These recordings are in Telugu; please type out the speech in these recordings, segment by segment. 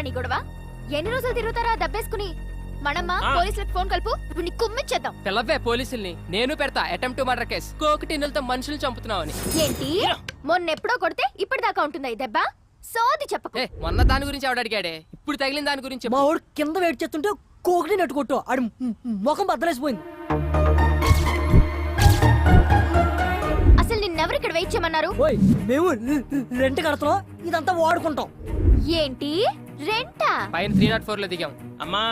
నీ గొడవ? ఎన్ని రోజులు తిరుగుతారా దబ్బేసుకుని? మనమ్మ పోలీసులకు ఫోన్ కలుపు, ఇప్పుడు నీ కుమ్మిచ్చేద్దాం. పిల్లవే పోలీసుల్ని, నేను పెడతా అటెంప్ట్ టు మర్డర్ కేసు. కోకి టిన్నులతో మనుషులు చంపుతున్నావని. ఏంటి మొన్నెప్పుడో కొడితే ఇప్పటిదాకా ఉంటుందా ఈ దెబ్బ? సోది చెప్పకు. మొన్న దాని గురించి ఆవిడ అడిగాడే, ఇప్పుడు తగిలిన దాని గురించి మా వాడు కింద వెయిట్ చేస్తుంటే కోకిని నెట్టుకొట్టు ఆడు ముఖం బద్దలేసిపోయింది. అసలు నిన్నెవరు ఇక్కడ వెయిట్ చేయమన్నారు? ఓయ్ మేము రెంట్ కడతాం, ఇదంతా వాడుకుంటాం. ఏంటి రెంటా? పైన 304 లో దిగాం. అమ్మా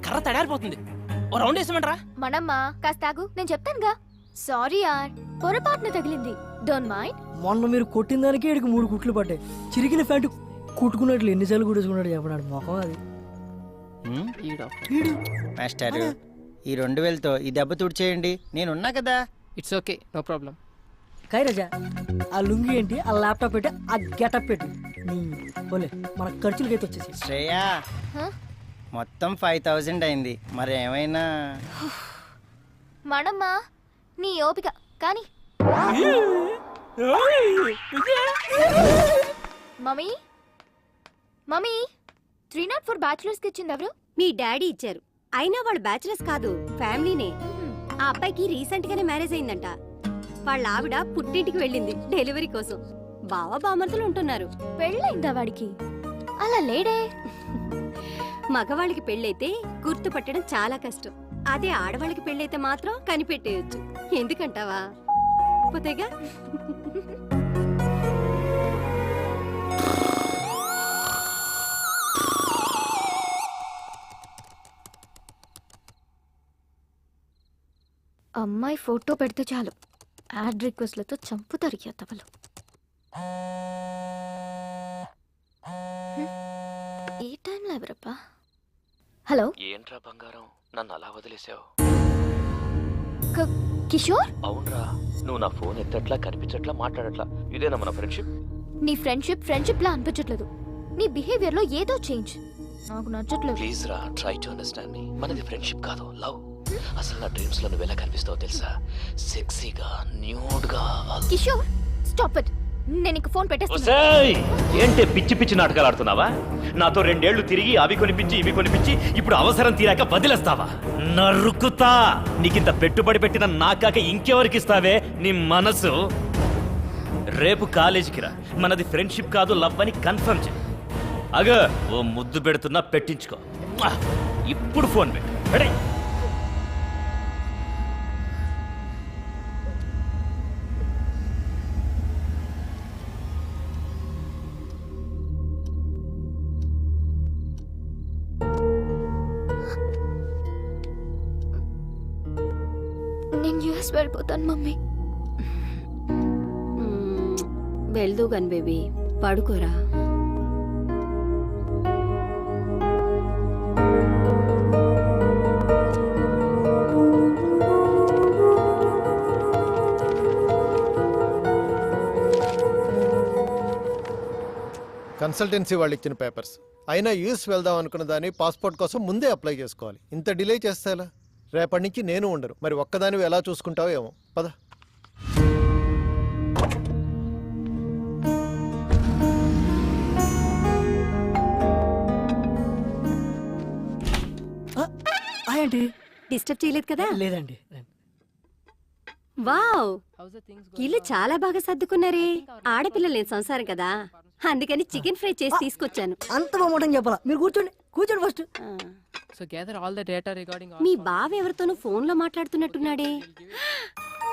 కర్ర తడారిపోతుంది, ఓ రౌండ్ వేసామంటరా? మనమ్మ కాస్త ఆగు, నేను చెప్తానుగా. సారీ యార్, పొరపాటున తగిలింది, డోంట్ మైండ్. మొన్న మీరు కొట్టిన దానికి ఇక్కడికి 3 కుట్లు పడ్డాయి. చిరిగిన ప్యాంటు కుట్టుకున్నట్లు ఎన్నిసార్లు కుట్టేసుకున్నాడు చెప్పడాడు మొఖం అది. మాస్టర్ ఈ 2000తో ఈ దెబ్బ తుడిచేయండి, నేనున్నా కదా. It's okay, no problem. కైరాజా ఆ లుంగి ఏంటి, ఆ ల్యాప్టాప్ పెట్టి ఆ గెటప్ పెట్టి పోలే మన ఖర్చులకైతే వచ్చేసి. శ్రేయా మొత్తం 5000 అయింది, మరి ఏమైనా? మనమ్మ నీ ఓపిక కానీ. మమ్మీ మమ్మీ 304 బ్యాచులర్స్ కి ఇచ్చింది ఎవరు? మీ డాడీ ఇచ్చారు. అయినా వాళ్ళు బ్యాచులర్స్ కాదు, ఫ్యామిలీనే. ఆ అబ్బాయికి రీసెంట్ గానే మ్యారేజ్ అయిందంట. వాళ్ళ ఆవిడ పుట్టింటికి వెళ్ళింది డెలివరీ కోసం. బావ బామర్తులు ఉంటున్నారు. పెళ్ళైందా వాడికి? అలా లేడే. మగవాళ్ళకి పెళ్ళైతే గుర్తుపట్టడం చాలా కష్టం. అదే ఆడవాళ్ళకి పెళ్ళైతే మాత్రం కనిపెట్టేయొచ్చు. ఎందుకంటావా? పోతేగా. అమ్మాయి ఫోటో పెడితే చాలు యాడ్ రిక్వెస్ట్లతో చంపుతారు తవలు. ఈ టైంలో ఎవరప్పా? హలో, ఏంట్రా బంగారం, నన్ను అలా వదిలేసావు? కిషోర్? అవునరా, నువ్వు నా ఫోన్ ఎత్తట్లా, కనిపించట్లా, మాట్లాడట్లా. ఇదేనా మన ఫ్రెండ్షిప్? నీ ఫ్రెండ్షిప్ లా అనిపించట్లేదు. నీ బిహేవియర్ లో ఏదో చేంజ్ నాకు నచ్చట్లేదు. ప్లీజ్ రా, ట్రై టు అండర్స్టాండ్ మీ. మనది ఫ్రెండ్షిప్ కాదు, లవ్. అసలు నా డ్రీమ్స్ లో నువ్వు ఎలా కనిపిస్తావో తెలుసా? సెక్సీగా, న్యూడ్ గా. కిషోర్ స్టాప్ ఇట్, నేను ఇంక ఫోన్ పెట్టేస్తున్నా. ఏంటి పిచ్చి పిచ్చి నాటకాలు ఆడుతున్నావా? నాతో 2 ఏళ్లు తిరిగి అవి కొనిపించి ఇవి కొనిపించి ఇప్పుడు అవసరం తీరాక వదిలేస్తావా? నరుకుతా. నీకింత పెట్టుబడి పెట్టిన నాకాక ఇంకెవరికి ఇస్తావే నీ మనసు? రేపు కాలేజీకి రా, మనది ఫ్రెండ్షిప్ కాదు లవ్ అని కన్ఫర్మ్ చేయి. అగ ఓ ముద్దు పెడుతున్నా, పెట్టించుకో. ఇప్పుడు ఫోన్ పెట్టే. నేను యూఎస్ వెళ్ళిపోతాను మమ్మీ. వెళ్దూ గన్ బేబీ, పడుకోరా. కన్సల్టెన్సీ వాళ్ళు ఇచ్చిన పేపర్స్ అయినా యూఎస్ వెళ్దాం అనుకున్న దాన్ని పాస్పోర్ట్ కోసం ముందే అప్లై చేసుకోవాలి. ఇంత డిలే చేస్తే ఎలా? రేపటి నుంచి నేను ఉండరు, మరి ఒక్కదానివి ఎలా చూసుకుంటావో ఏమో. పద. ఏంటి డిస్టర్బ్ చేయలేదు కదా? లేదండి. వావ్, ఇల్లు చాలా బాగా సర్దుకున్నారే. ఆడపిల్ల లేని సంసారం కదా, అందుకని చికెన్ ఫ్రై చేసి తీసుకొచ్చాను. అంత బాగుంటుంది చెప్పాలా? మీరు కూర్చోండి first. So gather all the data regarding. మీ బావ ఎవరితోనూ ఫోన్ లో మాట్లాడుతున్నట్టున్నాడే.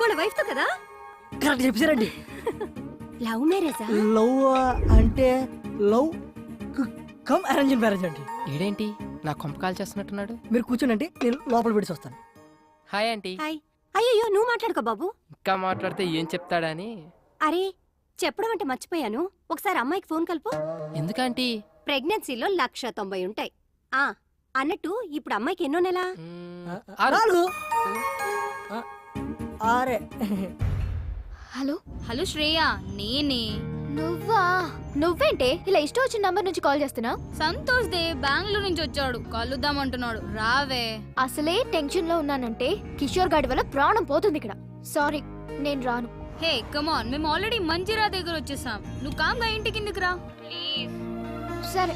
వాళ్ళ వైఫ్ తో కదా? కరెక్ట్ చెప్పారండి. లవ్ మ్యారేజా? లవ్ అంటే లవ్ కమ్ అరేంజ్ మ్యారేజ్ అండి. ఈడేంటి నా కొంప కాల్ చేస్తున్నట్టున్నాడు? మీరు కూర్చోండి, నేను లోపల పెట్టి వస్తాను. Hi aunty. హాయ్. అయ్యో నువ్వు మాట్లాడుకో బాబు. ఇంకా మాట్లాడితే ఏం చెప్తాడని. అరే చెప్పడం అంటే మర్చిపోయాను, ఒకసారి అమ్మాయికి ఫోన్ కలుపు. ఎందుకంటీ? ప్రెగ్నెన్సీలో 190 ఉంటాయి. అన్నట్టు ఇప్పుడు అమ్మాయికి ఎన్నో నెల? 4. ఆరే. హలో హలో శ్రేయా, నేనే. నువ్వేంటే ఇలా ఇష్టం వచ్చిన నంబర్ నుంచి కాల్ చేస్తున్నా? సంతోష్ దే బెంగళూరు నుంచి వచ్చాడు, కలుద్దామంటున్నాడు. రావే. అసలే టెన్షన్ లో ఉన్నానంటే కిషోర్ గాడి వల్ల ప్రాణం పోతుంది ఇక్కడ. సారీ, నేను రాను. హే కమాన్, మేము ఆల్రెడీ మంజిరా దగ్గర వచ్చేసాం. నువ్వు కామ్గా ఇంటికి ఎందుకు రా ప్లీజ్. సరే